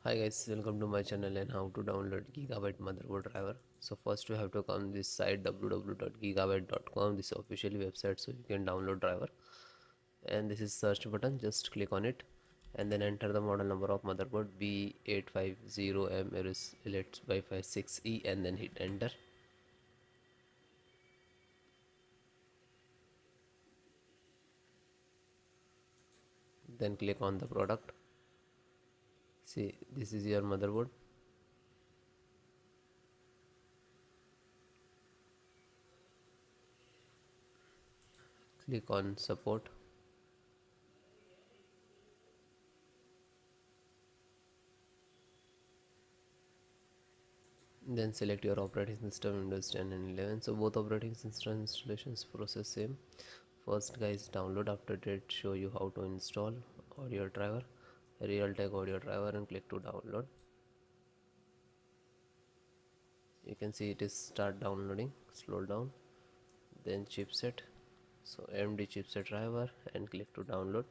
Hi guys, welcome to my channel and how to download Gigabyte motherboard driver. So first you have to come this site www.gigabyte.com. This is official website, so you can download driver. And this is search button, just click on it and then enter the model number of motherboard B850M AORUS WIFI6E and then hit enter. Then click on the product. See, this is your motherboard. Click on support. Then select your operating system, Windows 10 and 11. So both operating system installations process same. First guys, download. After that show you how to install audio driver, Realtek audio driver, and click to download. You can see it is start downloading. Slow down. Then chipset, so AMD chipset driver, and click to download.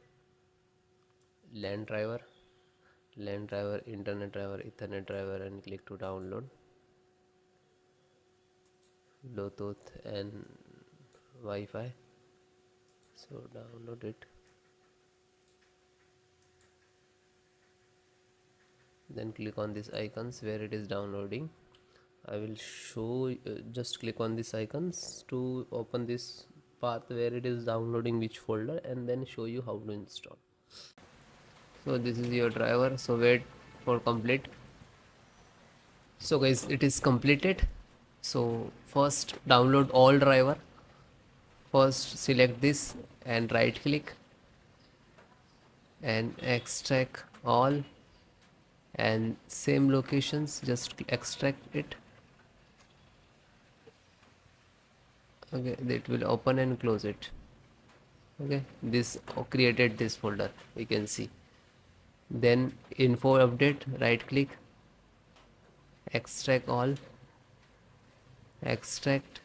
LAN driver, internet driver, ethernet driver, and click to download. Bluetooth and Wi-Fi, so download it. Then click on these icons where it is downloading. I will show just click on these icons to open this path where it is downloading which folder, and then show you how to install. So this is your driver, so wait for complete. So guys, it is completed. So first download all driver. First select this and right click and extract all, and same locations just extract it. Okay, it will open and close it. Okay, this created this folder, you can see. Then info update, right click, extract all, extract,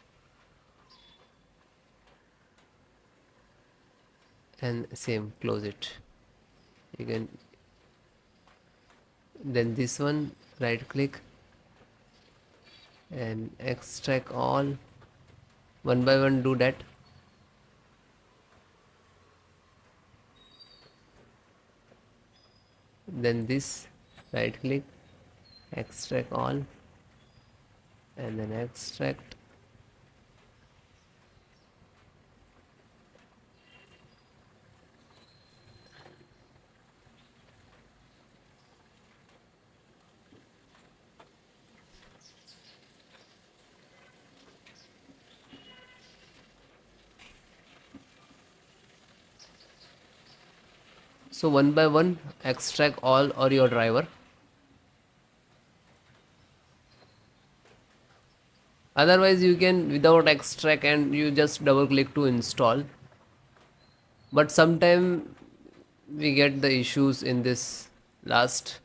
and same close it. You can then this one right click and extract all, one by one do that. Then this right click, extract all, and then extract. So one by one extract all or your driver. Otherwise you can without extract and you just double click to install, but sometime we get the issues in this last.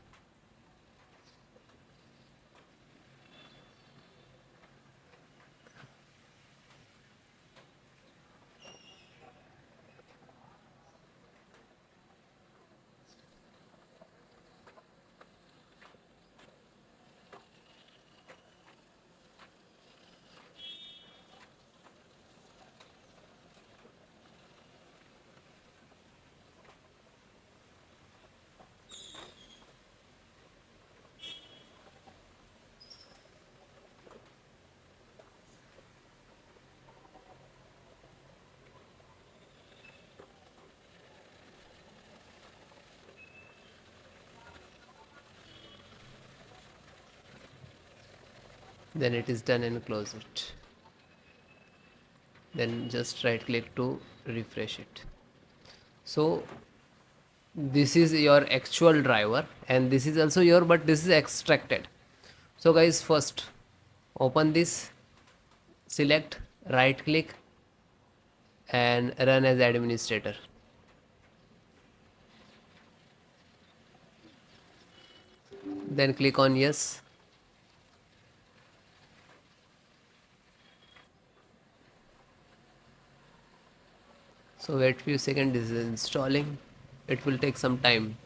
Then it is done and close it. Then just right click to refresh it. So this is your actual driver and this is also your, but this is extracted. So guys, first open this, select, right click and run as administrator. Then click on yes. So wait few seconds, this is installing. It will take some time.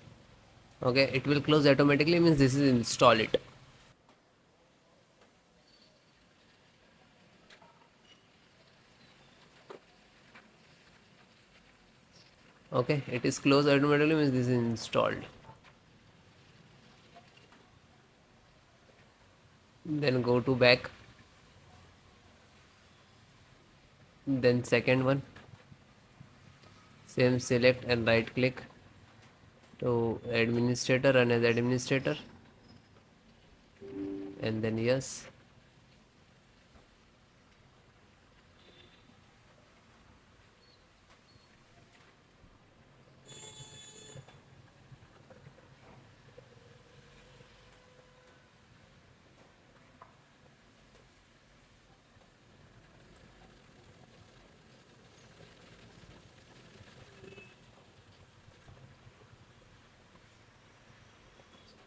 Okay, it will close automatically, means this is install it. Okay, it is closed automatically, means this is installed. Then go to back, then second one, same, select and right click to administrator, run as administrator, and then yes.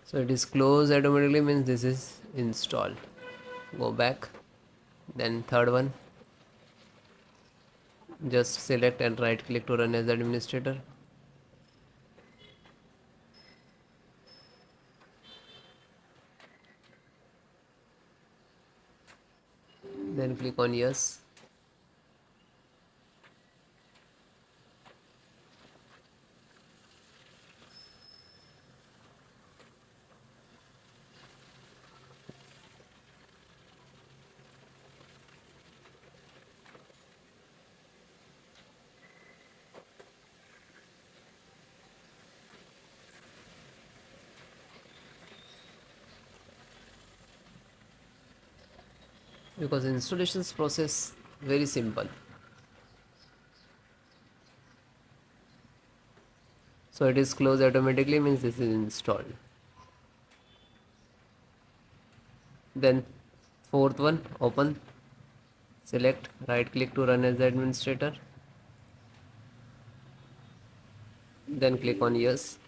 So it is closed automatically, means this is installed. Go back, then third one, just select and right click to run as administrator, then click on yes. Because installations process very simple. So it is closed automatically, means this is installed. Then fourth one, open, select, right click to run as administrator, then click on yes.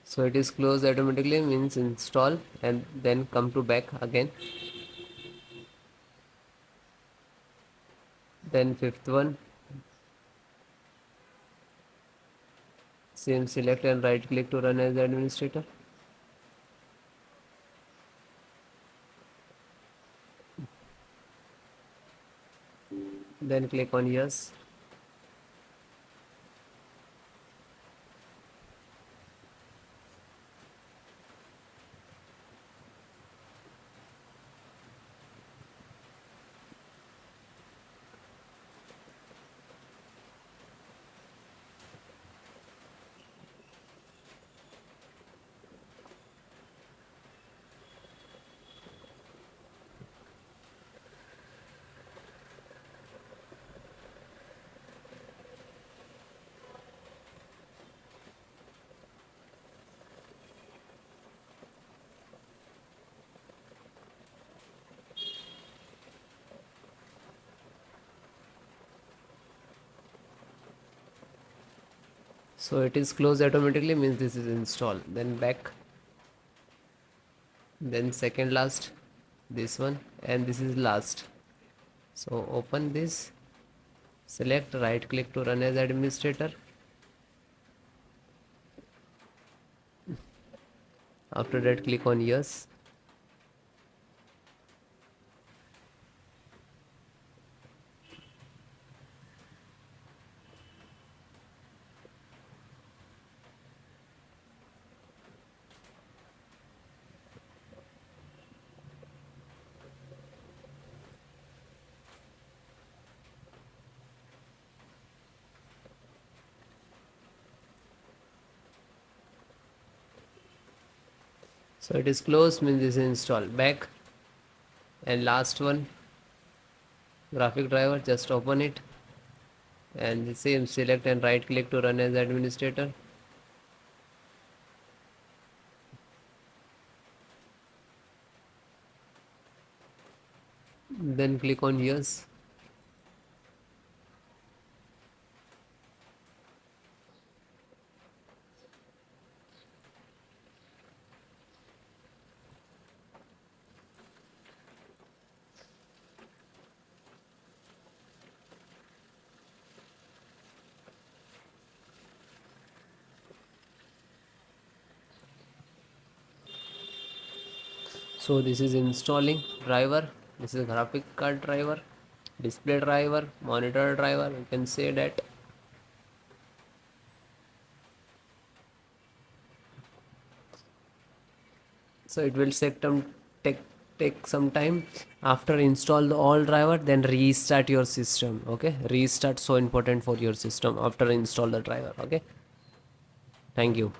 So it is closed automatically, means install, and then come to back again. Then fifth one, same, select and right click to run as administrator, then click on yes. So it is closed automatically, means this is installed. Then back, then second last, this one, and this is last. So open this, select, right click to run as administrator, after that click on yes. So it is closed, means this is installed. Back, and last one, graphic driver, just open it, and the same, select and right click to run as administrator, then click on yes. So this is installing driver, this is graphic card driver, display driver, monitor driver, you can say that. So it will take take some time. After install the all driver, then restart your system. Okay, restart so important for your system after install the driver. Okay, thank you.